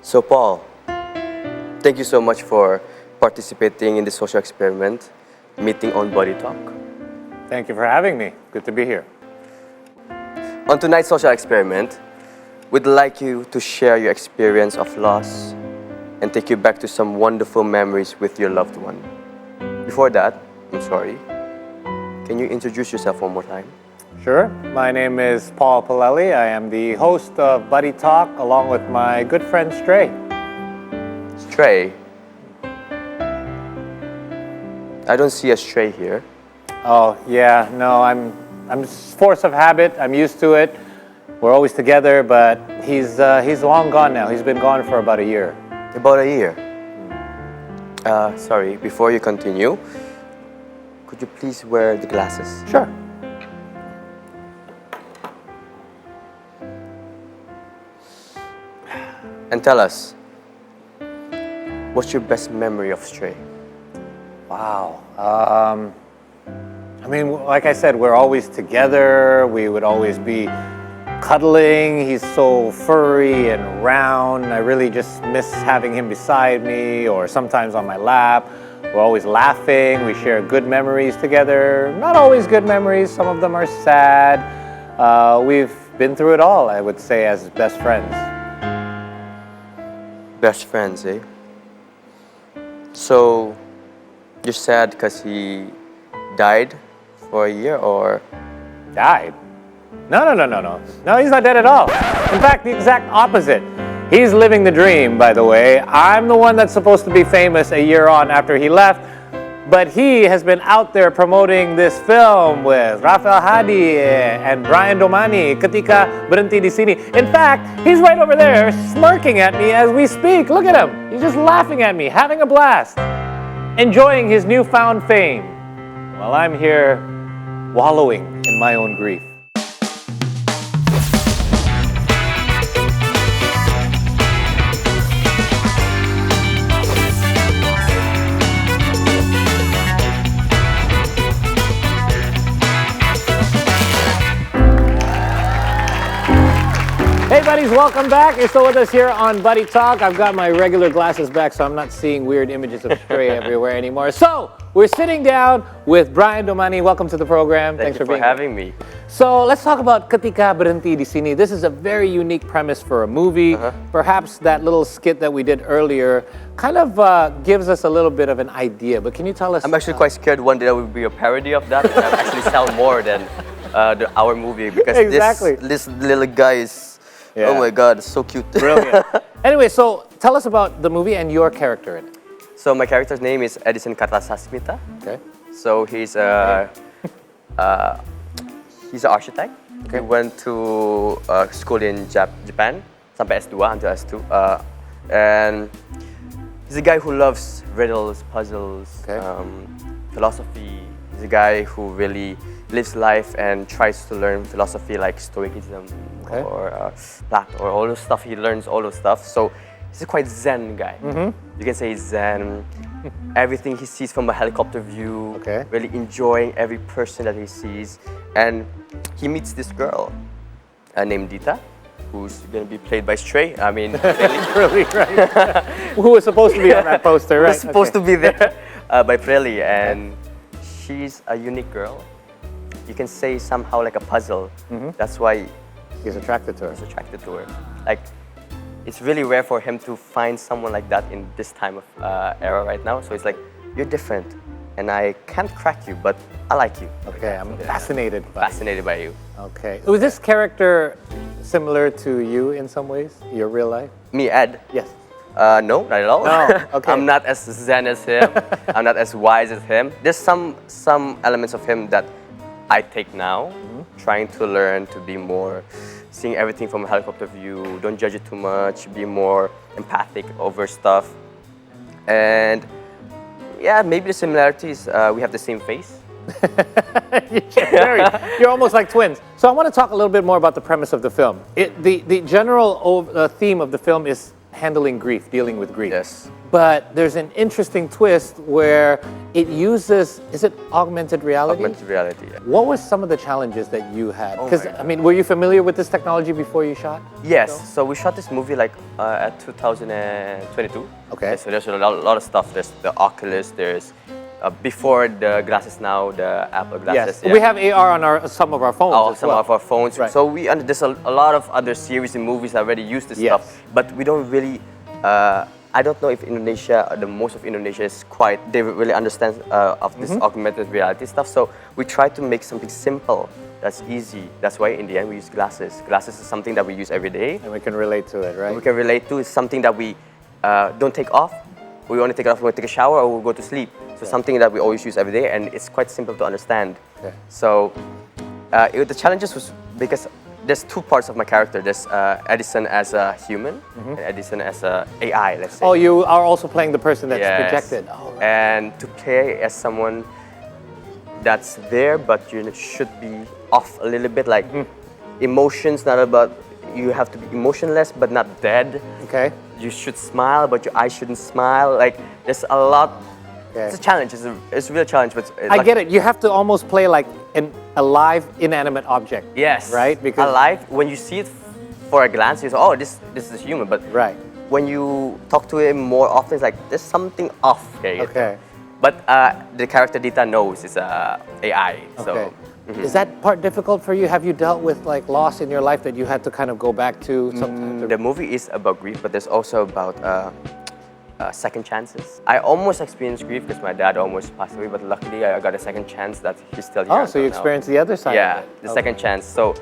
So, Paul, thank you so much for participating in this social experiment, meeting on Body Talk. Thank you for having me. Good to be here. On tonight's social experiment, we'd like you to share your experience of loss and take you back to some wonderful memories with your loved one. Before that, I'm sorry, can you introduce yourself one more time? Sure. My name is Paul Palele. I am the host of Buddy Talk along with my good friend Stray. Stray. I don't see a stray here. Oh, yeah. No, I'm force of habit. I'm used to it. We're always together, but he's long gone now. He's been gone for about a year. About a year. Sorry, before you continue, could you please wear the glasses? Sure. And tell us, what's your best memory of Stray? Wow. I mean, like I said, we're always together. We would always be cuddling. He's so furry and round. I really just miss having him beside me or sometimes on my lap. We're always laughing. We share good memories together. Not always good memories. Some of them are sad. We've been through it all, I would say, as best friends. Best friends, eh? So, you're sad because he died for a year or? Died? No. No, he's not dead at all. In fact, the exact opposite. He's living the dream, by the way. I'm the one that's supposed to be famous a year on after he left, but he has been out there promoting this film with Rafael Hadi and Bryan Domani, Ketika Berhenti Di Sini. In fact, he's right over there smirking at me as we speak. Look at him. He's just laughing at me, having a blast, enjoying his newfound fame, while I'm here wallowing in my own grief. Hey buddies, welcome back. You're still with us here on Buddy Talk. I've got my regular glasses back, so I'm not seeing weird images of Stray everywhere anymore. So, we're sitting down with Bryan Domani. Welcome to the program. Thanks for having me. So, let's talk about Ketika Berhenti Di Sini. This is a very unique premise for a movie. Perhaps that little skit that we did earlier kind of gives us a little bit of an idea. But can you tell us? I'm actually quite scared one day there will be a parody of that. It will actually sell more than our movie because Exactly. this little guy is. Yeah. Oh my God, it's so cute. Brilliant. Anyway, so tell us about the movie and your character in it. So my character's name is Ed Katasasmita. Okay. So he's he's an architect. Okay. He went to school in Japan, sampai S2 until S2. And he's a guy who loves riddles, puzzles, Okay. Philosophy. He's a guy who really lives life and tries to learn philosophy like Stoicism. Okay. Or Plato, or all those stuff. He learns all those stuff. So he's a quite Zen guy. You can say he's Zen. Everything he sees from a helicopter view. Okay. Really enjoying every person that he sees. And he meets this girl named Dita, who's going to be played by Stray. I mean, Really, right? Who was supposed to be on that poster, right? was supposed to be there by Preli. And she's a unique girl. You can say somehow like a puzzle. That's why He's attracted to her. he's attracted to her. Like, it's really rare for him to find someone like that in this time of era right now. So it's like, you're different, and I can't crack you, but I like you. Okay, I'm fascinated by Fascinated by you. Okay. Was this character similar to you in some ways? Your real life? Me, Ed? Yes. No, not at all. No, okay. I'm not as zen as him. I'm not as wise as him. There's some elements of him that I take now, trying to learn to be more, seeing everything from a helicopter view, don't judge it too much, be more empathic over stuff. And yeah, maybe the similarities, we have the same face. You're almost like twins. So I want to talk a little bit more about the premise of the film. The general theme of the film is handling grief, dealing with grief. Yes. But there's an interesting twist where it uses, is it augmented reality? Augmented reality. Yeah. What was some of the challenges that you had? Oh Because, my God. I mean, were you familiar with this technology before you shot? Yes. So we shot this movie like at 2022. Okay. So there's a lot of stuff. There's the Oculus. There's before the glasses now, the Apple glasses. Yes. We have AR on some of our phones Oh, as some well. of our phones. Right. So there's a lot of other series and movies that already use this Yes. stuff, but we don't really. I don't know if Indonesia, most of Indonesia is quite. They really understand of this augmented reality stuff. So we try to make something simple that's easy. That's why in the end we use glasses. Glasses is something that we use every day. And we can relate to it, right? We can relate to. It's something that we don't take off. We only take it off when we take a shower or we go to sleep. So something that we always use every day, and it's quite simple to understand. Okay. So the challenges was because there's two parts of my character. There's Edison as a human and Edison as a AI, let's say. Oh, you are also playing the person that's Yes. projected. Oh, right. And to play as someone that's there, but you should be off a little bit, like emotions, not about, you have to be emotionless, but not dead. Okay. You should smile, but your eyes shouldn't smile. Like, there's a lot. Okay. It's a challenge. It's a real challenge. But I get it. You have to almost play like a live, inanimate object. Yes. Right? Because alive, when you see it for a glance, you say, oh, this is human. But right. when you talk to him more often, it's like, there's something off. Okay. But the character Dita knows it's AI. So. Okay. Is that part difficult for you? Have you dealt with like loss in your life that you had to kind of go back to sometimes? The movie is about grief, but there's also about second chances. I almost experienced grief because my dad almost passed away, but luckily I got a second chance that he's still here. Oh, so you until now. experienced the other side Yeah, of it. the second chance. So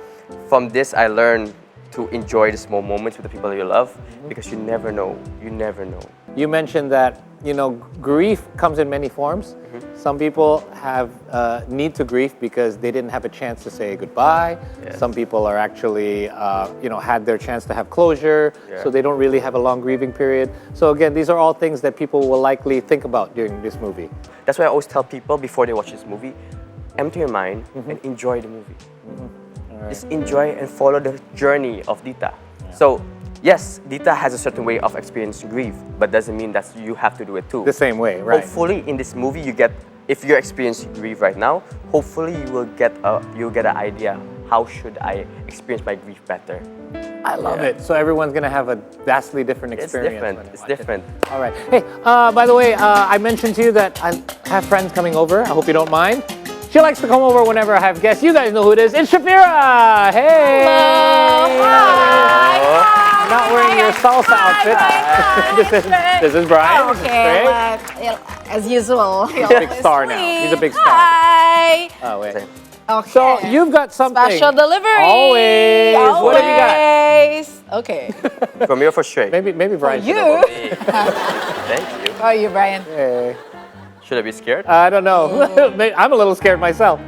from this, I learned to enjoy the small moments with the people you love because you never know. You never know. You mentioned that, you know, grief comes in many forms. Some people have need to grieve because they didn't have a chance to say goodbye. Yes. Some people are actually, you know, had their chance to have closure, Yeah. so they don't really have a long grieving period. So again, these are all things that people will likely think about during this movie. That's why I always tell people before they watch this movie, empty your mind and enjoy the movie. Just enjoy and follow the journey of Dita. So, yes, Dita has a certain way of experiencing grief, but doesn't mean that you have to do it too. The same way, right? Hopefully, in this movie, you get, if you're experiencing grief right now, hopefully you'll get an idea. How should I experience my grief better? I love it. So everyone's gonna have a vastly different It's experience. different. when they It's watch it. different. All right. Hey, by the way, I mentioned to you that I have friends coming over. I hope you don't mind. She likes to come over whenever I have guests. You guys know who it is. It's Shafira. Hey. Hi. Not wearing your salsa outfit. This is Bryan. This is Okay, Stray. as usual. He's a big star now. He's a big star. Hi. Oh wait. Okay. So you've got something. Special delivery. Always. What have you got? Always. Okay. From you for straight. Maybe Bryan. should you. open. Thank you. How are you, Bryan? Hey. Should I be scared? I don't know. I'm a little scared myself.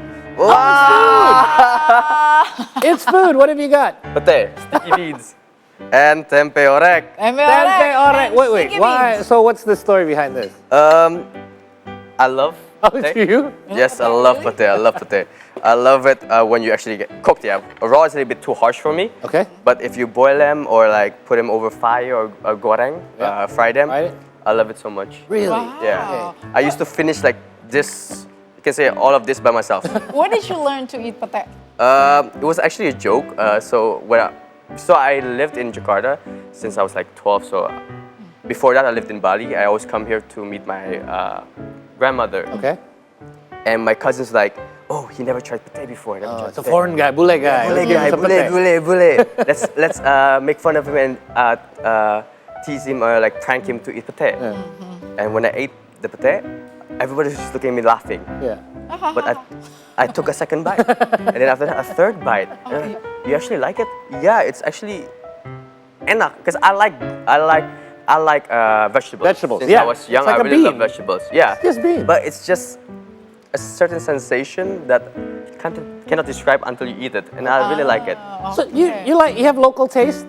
It's food. What have you got? Pate, sticky beans, and tempe orek. Tempe orek. Wait. Sticky Why? beans. So what's the story behind this? I love Oh, pate. it's you? Yes, I love pate. I love pate. I love it when you actually get cooked. Yeah, raw is a little bit too harsh for me. Okay. But if you boil them or like put them over fire or goreng, Yeah. fry them, Fried it? I love it so much. Really? Wow. Yeah. I used to finish like this. You can say all of this by myself. Where did you learn to eat pate? It was actually a joke. So I lived in Jakarta since I was like 12. So before that, I lived in Bali. I always come here to meet my grandmother. Okay. And my cousin's like, oh, he never tried pate before. Oh, it's a foreign guy, bule guy. Bule Let's give him guy, some pate. bule. Let's make fun of him and tease him or like prank him to eat pate. And when I ate the pate, everybody was just looking at me laughing. Yeah. But I took a second bite, and then after that a third bite. You actually like it? Yeah, it's actually enak because I like vegetables. Vegetables, Since yeah. I was young, It's like I a really love bean. vegetables. Yeah. It's just bean. But it's just a certain sensation that cannot describe until you eat it, and I really like it. So you have local taste?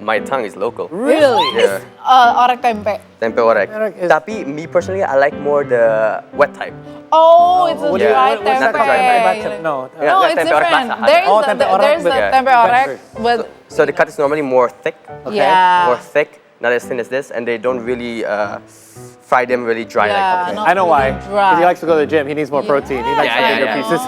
My tongue is local. Really? Yeah. Orek tempe. Tempe orek. Orek is- Tapi me personally, I like more the wet type. Oh, it's a What do you- dry what's that tempe. dry tempe? No. Yeah. No, it's tempe orek different. basahan. There's tempe orek there's with- the Yeah. tempe orek with So the cut is normally more thick. yeah. More thick. not as thin as this, and they don't really fry them really dry like Yeah, pappardelle. not I know why. really dry. Because he likes to go to the gym. He needs more protein. He likes Yeah, bigger yeah. pieces.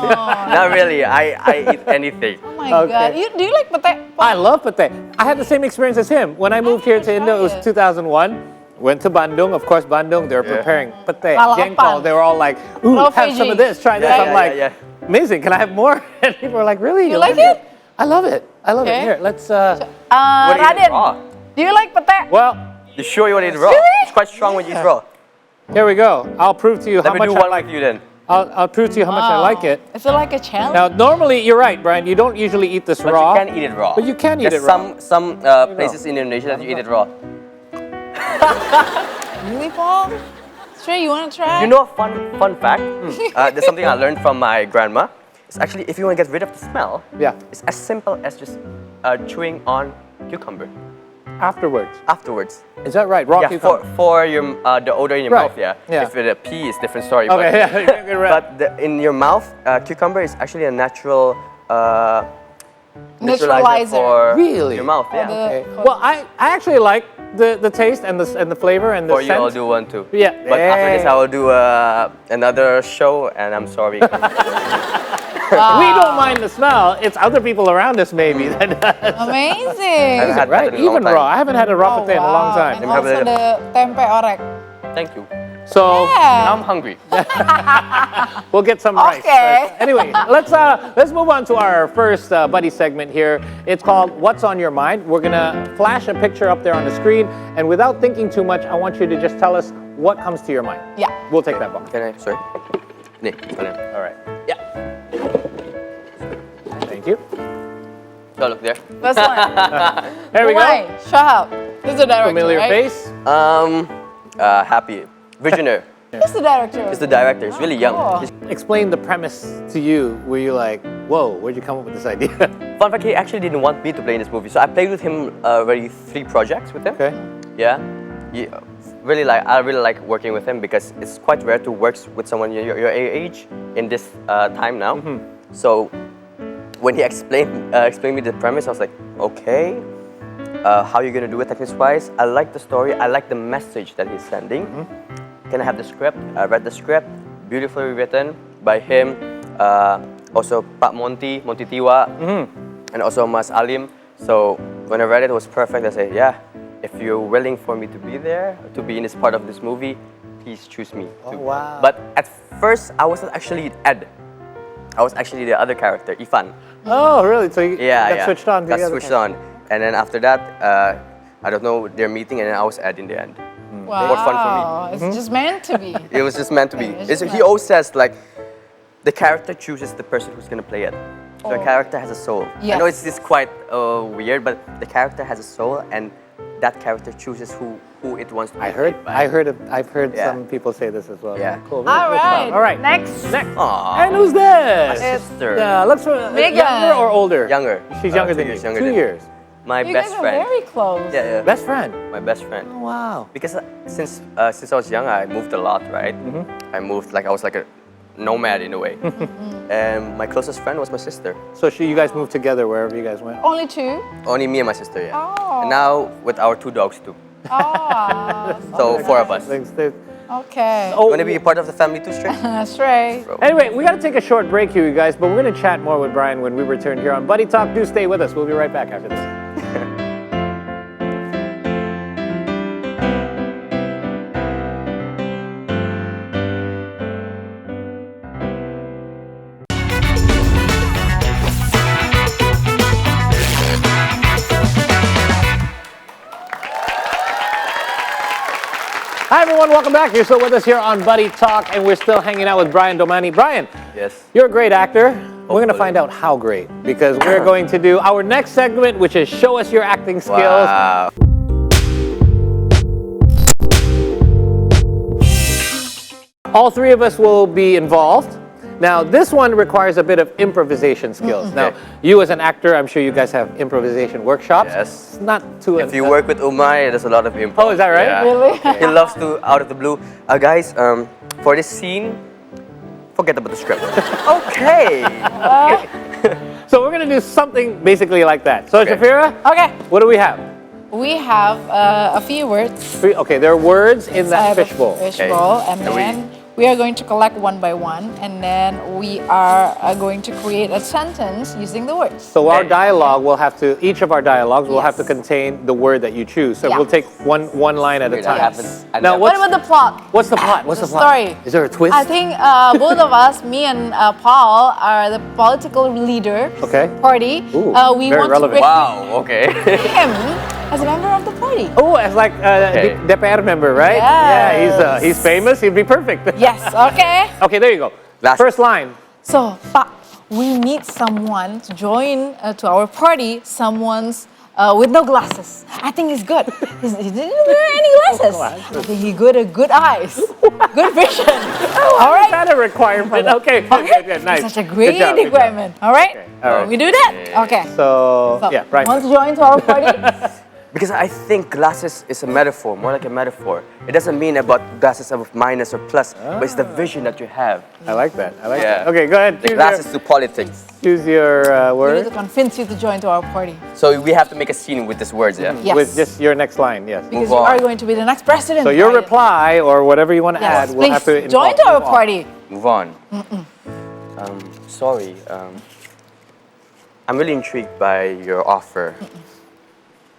Not really. I eat anything. Oh my Okay. god. Do you like pate? I love pate. I had the same experience as him. When I moved here to Indo, it was it. 2001. Went to Bandung, of course, Bandung, they were preparing pate, Lalapan. jengkol. They were all like, ooh, No have some of Fiji. this, try this. Yeah, I'm yeah, like, yeah, amazing, can I have more? And people were like, really? You like it? I love it. I love it. Okay. Here, let's, What do you eat Raden, raw? do you like pate? well, You sure you want to eat raw? Really? It's quite strong when you eat raw. here we go. I'll prove to you Let how me much do I one like with you then. I'll prove to you how much I like it. Is it like a challenge? Now, normally, you're right, Brian, you don't usually eat this But raw. you can eat it raw. But you can eat There's it raw. some places in Indonesia that you eat it raw. Really, Paul? Stray, you want to try? You know a fun fact? There's something I learned from my grandma. It's actually, if you want to get rid of the smell, Yeah, it's as simple as just chewing on cucumber afterwards. afterwards. Is that right? Raw Yeah, cucumber. for your the odor in your Right. mouth. Yeah. Yeah. If it's a pea, it's a different story. Okay, but, yeah, you can't get rid of- but in your mouth, cucumber is actually a natural neutralizer Neutralizer. for Really? your mouth. For Yeah. the- Okay. Well, I actually like the taste and the flavor and the For you, scent. I'll do one too. Yeah. But after this, Hey. I will do another show, and I'm sorry. We don't mind the smell. It's other people around us maybe that does. Amazing. I've had Right? that in a long Even time. raw. I haven't had a raw pate in a long time. And Let me have also a the tempe orek. Thank you. So Yeah. Now I'm hungry. we'll get some rice. Okay. Anyway, let's move on to our first buddy segment here. It's called What's on Your Mind. We're gonna flash a picture up there on the screen, and without thinking too much, I want you to just tell us what comes to your mind. Yeah. We'll take that box. Can I? Sorry. Nee, sorry. All right. Yeah. Thank you. So look there. First one. There we Why? go. Show up. Who's the director, Familiar right? face. Happy. Visionary. Who's the director? He's the director. He's really young. cool. He's- Explain the premise to you. Were you like, whoa, where'd you come up with this idea? Fun fact, he actually didn't want me to play in this movie. So I played with him already 3 projects with him. Okay. Yeah. I really like working with him because it's quite rare to work with someone your age in this time now. So when he explained me the premise, I was like, okay, how are you gonna do it technique-wise? I like the story. I like the message that he's sending. Can I have the script? I read the script, beautifully written by him. Also Pak Monty Tiwa, and also Mas Alim. So when I read it, it was perfect. I said, yeah, if you're willing for me to be there, to be in this part of this movie, please choose me. Oh, wow. But at first, I wasn't actually Ed. I was actually the other character, Ifan. Oh, really? So you Yeah, got switched on to Got the other switched on. And then after that, I don't know, they're meeting, and then I was Ed in the end. Wow. More fun for me. It's just meant to be. It was just meant to be. It's just He meant. always says like, the character chooses the person who's gonna play it. So the Oh. character has a soul. I know it's just quite weird, but the character has a soul, and that character chooses who it wants to be. played by. I've heard Yeah. some people say this as well. Yeah. Cool. All Good right. stuff. All right. Next. Aw, And who's this? my sister. Yeah, looks Megan. younger or older? Younger. She's younger 2 than years you. younger 2 than- years. My You best guys are friend. very close. Yeah, Best friend. my best friend. Oh, wow. Because since I was young, I moved a lot, right? I moved I was like a nomad in a way. And my closest friend was my sister. So you guys moved together wherever you guys went? Only 2? Only me and my sister, yeah. Oh. And now with our 2 dogs too. Oh. So 4 of us. Okay. Oh, You want to be a part of the family too, Stray? Stray. Anyway, we got to take a short break here, you guys, but we're going to chat more with Brian when we return here on Buddy Talk. Do stay with us. We'll be right back after this. Hi everyone, welcome back. You're still with us here on Buddy Talk, and we're still hanging out with Bryan Domani. Brian, Yes. you're a great actor. We're going to Hopefully. find out how great, because we're going to do our next segment, which is Show Us Your Acting Skills. Wow. All 3 of us will be involved. Now, this one requires a bit of improvisation skills. Now, Okay. you as an actor, I'm sure you guys have improvisation workshops. Yes. It's not too... If you work with Umay, there's a lot of improv. Oh, is that right? Yeah. Really? He loves to, out of the blue, guys, for this scene, forget about the script. Okay. So we're going to do something basically like that. So, Okay. Shafira, Okay. what do we have? We have a few words. Okay, there are words in that inside the fishbowl. Fishbowl, and And then we are going to collect one by one, and then we are going to create a sentence using the words. So our Okay. dialogue will have to, each of our dialogues will have to Yes. contain the word that you choose. So Yeah. we'll take one line at a Weird, I time. haven't- I Now, never- What about the plot? what's the plot? What's the plot? story? Is there a twist? I think both of us, me and Paul, are the political leader. Okay. Party. Ooh, We very want relevant. to Wow, okay. recruit him as a member of the party. Oh, as like Okay. DPR member, right? Yes. Yeah, he's famous. He'd be perfect. Yes. Okay. Okay, there you go. Last- First line. So, Pak, we need someone to join to our party. Someone's with no glasses. I think he's good. He didn't wear any glasses. glasses. I think he good eyes, good vision. All Is right. that a requirement? Okay, good, nice. Such a great Good job, good job. requirement. All right. Okay, all right. We do that. Okay. So, yeah, right. Want to join to our party? Because I think glasses is a metaphor, more like a metaphor. It doesn't mean about glasses of minus or plus, but it's the vision that you have. I like that. I like Yeah. that. Okay, go ahead. The glasses to politics. Choose your We need word to convince you to join to our party So we have to make a scene with these words, yeah? Yes. with just your next line. Yes. because Move you are on. going to be the next president. So your Brian. reply or whatever you want to Yes, add will have to please join involve to our move on. party. Move on. Sorry. I'm really intrigued by your offer.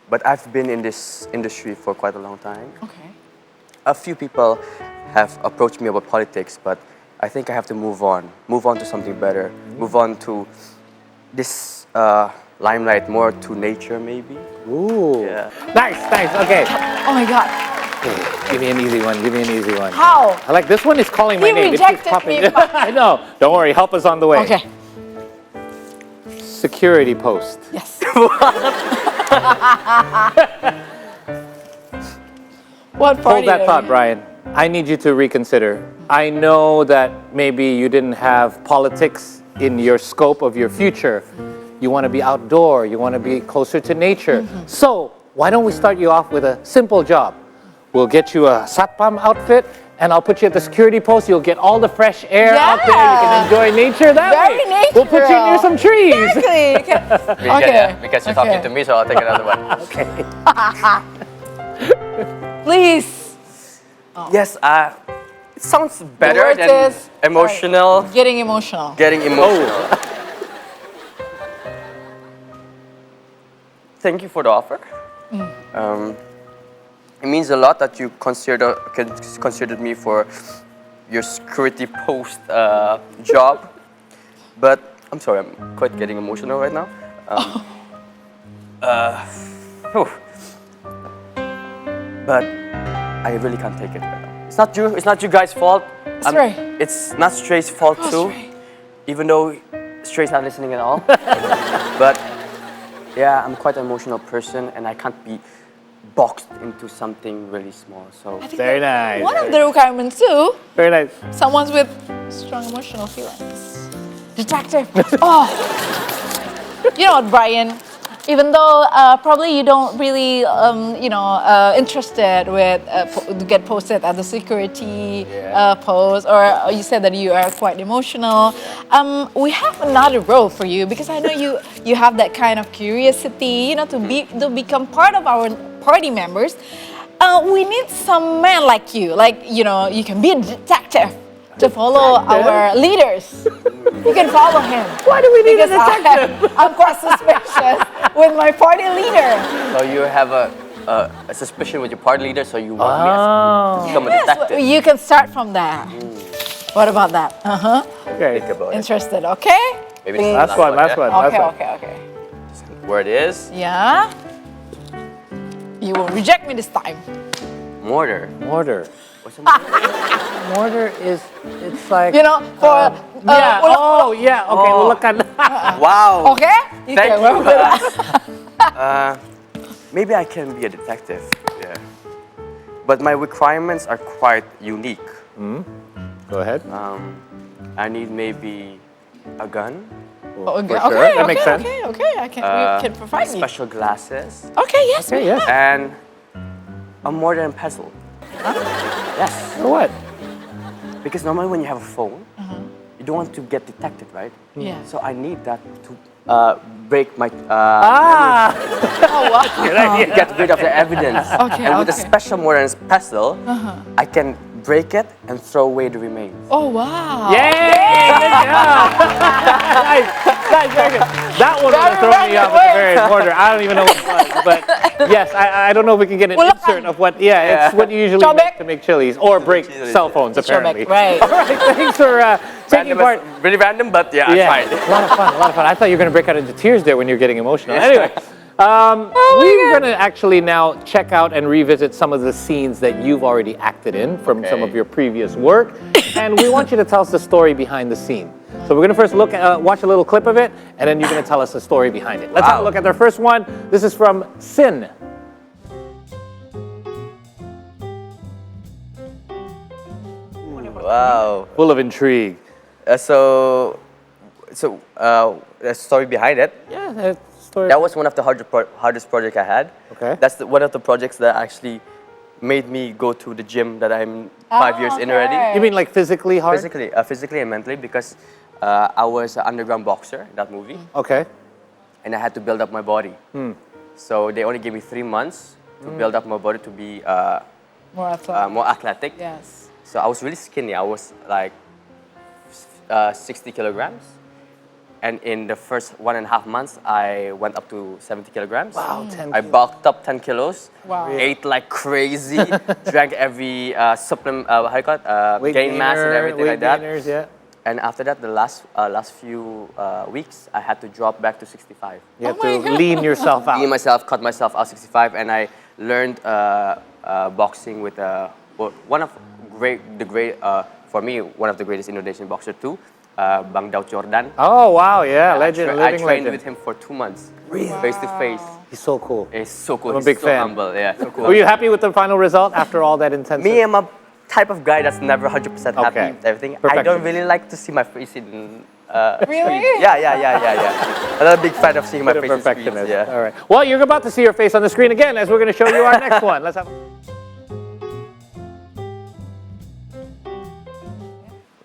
But I've been in this industry for quite a long time. Okay. A few people have approached me about politics, but I think I have to move on. Move on to something better. Move on to this limelight, more to nature maybe. Ooh. Yeah. Nice. Okay. Oh my God. Give me an easy one. Give me an easy one. How? I like this one is calling my He name. It keeps rejected popping. me, but- I know. Don't worry. Help us on the way. Okay. Security post. Yes. What party? Hold that are thought, we- Brian. I need you to reconsider. I know that maybe you didn't have politics in your scope of your future. You want to be outdoor. You want to be closer to nature. So why don't we start you off with a simple job? We'll get you a satpam outfit, and I'll put you at the security post. You'll get all the fresh air out there. You can Yeah. enjoy nature that Very way. We'll put you near natural. some trees. Exactly. Okay. Because you're talking to me, so I'll take another one. Okay. Please. Yes, it sounds better word than is- emotional. Getting emotional. Getting emotional. Thank you for the offer. It means a lot that you considered me for your security post job. But I'm sorry, I'm quite getting emotional right now. Whew. But I really can't take it right now. It's not you guys' fault. Stray. It's not Stray's fault too. Stray. Even though Stray's not listening at all. But yeah, I'm quite an emotional person and I can't be boxed into something really small. So I think Very that nice. One of the requirements too, Very nice. someone's with strong emotional feelings. Detective. Oh. You know what, Brian? Even though probably you don't really, interested with to get posted at the security post, or you said that you are quite emotional. We have another role for you because I know you have that kind of curiosity, to become part of our party members. We need some man like you, you can be a detective to follow our leaders. You can follow him. Why do we need Because a detective? I'm quite suspicious with my party leader. So you have a suspicion with your party leader, so you want me to become a Yes, detective. you can start from there. What about that? Okay. Think about it. Interested, okay? Maybe it's the Last one. Okay. Where it is, Yeah? You won't reject me this time. mortar. Mortar. What's a Mortar is, it's like... For... yeah. Okay, Oh. look at Wow. Okay? You Thank can you. work with that. Maybe I can be a detective. Yeah. But my requirements are quite unique. Go ahead. I need maybe a gun, Okay, For sure, that makes sense. Okay. We can provide me. special glasses, Okay, yes. Okay, yes. and a mortar and pestle. Yes. For what? Because normally when you have a phone, you don't want to get detected, right? Yeah. So I need that to break my Oh, wow. get rid of the evidence. Okay, And with a okay. special mortar and pestle, I can break it and throw away the remains. Oh, wow. Yay! Good job! Nice, nice, very good. That one would have thrown me off at the very order. I don't even know what it was, but yes, I don't know if we can get an insert of what. Yeah, it's what you usually make to make chilies or break cell phones apparently. Right. All right, thanks for taking part. Really random, but yeah, I tried. A lot of fun, a lot of fun. I thought you were going to break out into tears there when you're getting emotional. Anyway, we're going to actually now check out and revisit some of the scenes that you've already acted in from some of your previous work. And we want you to tell us the story behind the scene. So we're going to first watch a little clip of it, and then you're going to tell us the story behind it. Let's have a look at our first one. This is from Sin. Wow. Full of intrigue. So the story behind it. Yeah, that story. That was one of the hardest projects I had. Okay. That's one of the projects that actually made me go to the gym that I'm 5 years in already. You mean like physically hard? Physically and mentally, because I was an underground boxer in that movie, Okay. and I had to build up my body. So they only gave me 3 months to build up my body to be More athletic. more athletic. Yes. So I was really skinny. I was like 60 kilograms. And in the first 1.5 months, I went up to 70 kilograms. Wow, 10 I bulked up 10 kilos. Wow. Ate like crazy. Drank every supplement, how you call it? Weight Gain mass and gainer, everything weight like that. gainers, yeah. And after that, the last few weeks, I had to drop back to 65. You have to lean yourself out. Me myself, cut myself out 65, and I learned boxing with one of for me, one of the greatest Indonesian boxer too, Bang Daud Jordan. Oh, wow, yeah, legend, I living trained legend. with him for 2 months, Really? face to face. He's so cool. It's so cool. I'm a He's big so fan. humble. Yeah, so cool. Were you happy with the final result after all that intensity? Me, I'm a type of guy that's never 100% happy Okay. with everything. I Perfectionist. don't really like to see my face in. Really? Yeah. I'm not a big fan of seeing my Bit of face in screens. perfectionist. Yeah. All right. Well, you're about to see your face on the screen again as we're going to show you our next one. Let's have.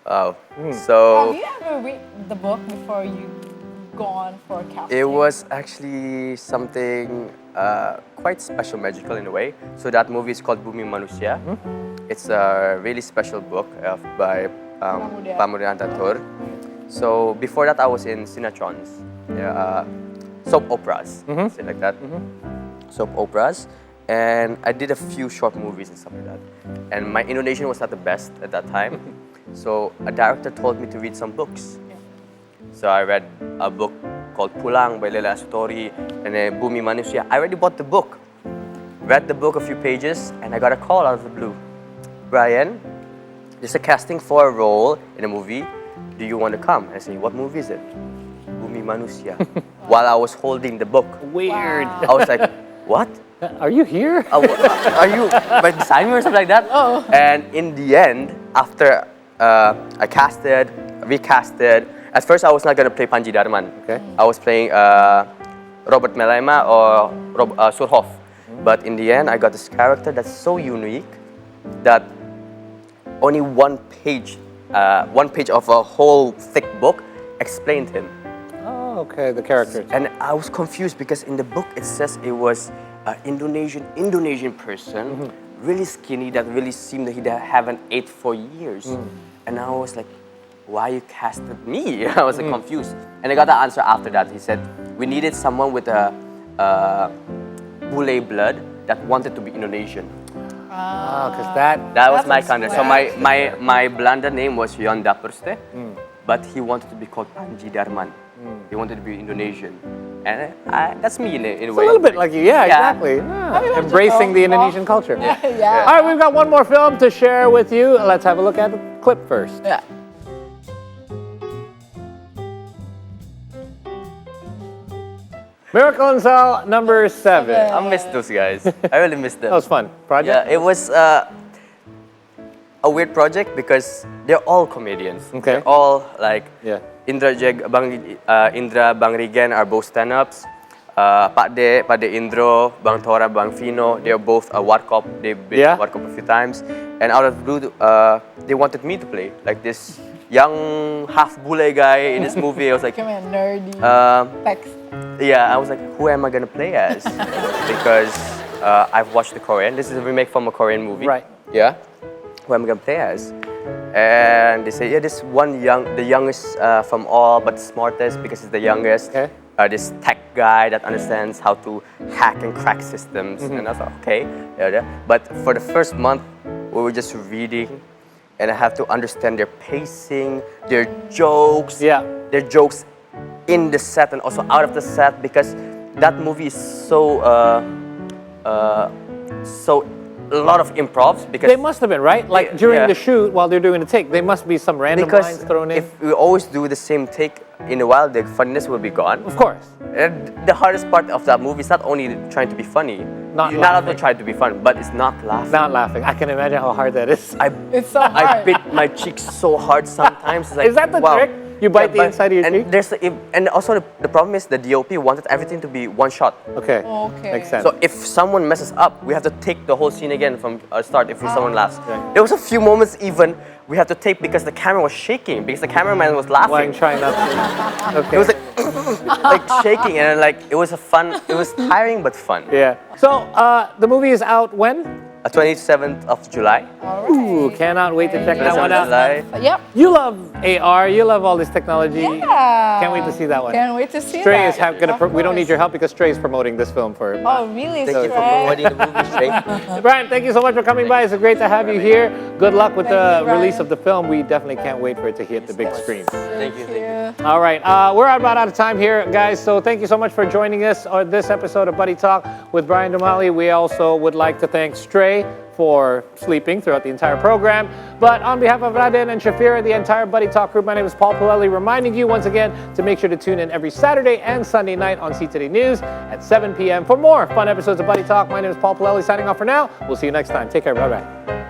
Wow. Have So you ever read the book before you go on for a casting? it was actually something quite special, magical in a way. So that movie is called Bumi Manusia. It's a really special book by Pamudia Antatur. So before that, I was in Sinatrons, soap operas, say like that. Soap operas, and I did a few short movies and stuff like that. And my Indonesian was not the best at that time, so a director told me to read some books. So I read a book called Pulang by Lelaki and then Bumi Manusia. I already bought the book, read the book a few pages, and I got a call out of the blue. Bryan, there's a casting for a role in a movie. Do you want to come? I say, what movie is it? Bumi Manusia. While I was holding the book. Weird. I was like, what? Are you here? Are you beside me or something like that? Oh. And in the end, after I recasted, at first I was not going to play Panji Darman. Okay. I was playing Robert Melema or Surhoff. But in the end, I got this character that's so unique that only one page of a whole thick book explained him. Oh, okay, the character. And I was confused because in the book it says it was an Indonesian person, really skinny, that really seemed that he haven't ate for years. And I was like, why you casted me? I was like, confused. And I got the answer after that. He said, we needed someone with a bule blood that wanted to be Indonesian. Because that. That was my That's kind of. So my Belanda name was Yonda Perste, but he wanted to be called Panji Darman. He wanted to be Indonesian, and that's me in a It's a way. little bit like you, yeah, exactly. Yeah. Embracing the Indonesian culture. Yeah. All right, we've got one more film to share with you. Let's have a look at the clip first. Yeah. Miracle in Cell number 7. I miss those guys. I really miss them. That was fun. Project? Yeah, it was a weird project because they're all comedians. Okay. They're all like Yeah. Indra Bang Rigen are both stand-ups. Pak De Indro, Bang Tora, Bang Vino, they're both a Warkop. They've been Yeah. Warkop a few times. And out of the blue, they wanted me to play like this young half bule guy in this movie. I was like, Come on, nerdy. Text. yeah, I was like, who am I gonna play as? Because I've watched the Korean. This is a remake from a Korean movie. Right. Yeah. Who am I gonna play as? And they say, yeah, this one the youngest from all, but smartest because he's the youngest. Okay. This tech guy that understands how to hack and crack systems. And I thought, okay, yeah. But for the first month, we were just reading, and I have to understand their pacing, their jokes, their jokes in the set and also out of the set, because that movie is so a lot of improvs. Because They must have been, right? Like during yeah. the shoot, while they're doing the take, there must be some random lines thrown in. if we always do the same take, in a while the funniness will be gone. Of course. And the hardest part of that movie is not only trying to be funny. You're not allowed to try to be fun, but it's not laughing. Not laughing. I can imagine how hard that is. It's so hard. I bit my cheeks so hard sometimes. It's like, Is that the wow. trick? You bite the but- inside of your cheek? and also the problem is the DOP wanted everything to be one shot. Okay. Okay. Makes sense. So if someone messes up, we have to take the whole scene again from start if someone laughs. Right. There was a few moments even we had to tape because the camera was shaking because the cameraman was Why laughing. I'm trying not to. Okay. It was like shaking and like it was tiring but fun. Yeah. So the movie is out when? 27th of July. All Ooh, right. cannot wait to check that 27th one of out. July. Yep. You love AR, you love all this technology. Yeah. Can't wait to see that one. Can't wait to see Stray that. is gonna. Of We don't need course. your help because Stray is promoting this film for. Oh, really? Thank you for Stray? promoting the movie, Stray. Brian, thank you so much for coming by. It's great to have you here. Good luck with Thank the you, Brian. release of the film. We definitely can't wait for it to hit the big screen. Thank you. All right, we're about out of time here, guys. So thank you so much for joining us on this episode of Buddy Talk with Bryan Domani. We also would like to thank Stray for sleeping throughout the entire program. But on behalf of Raden and Shafira, the entire Buddy Talk group, my name is Paul Palele, reminding you once again to make sure to tune in every Saturday and Sunday night on C Today News at 7 p.m. for more fun episodes of Buddy Talk. My name is Paul Palele, signing off for now. We'll see you next time. Take care. Bye-bye.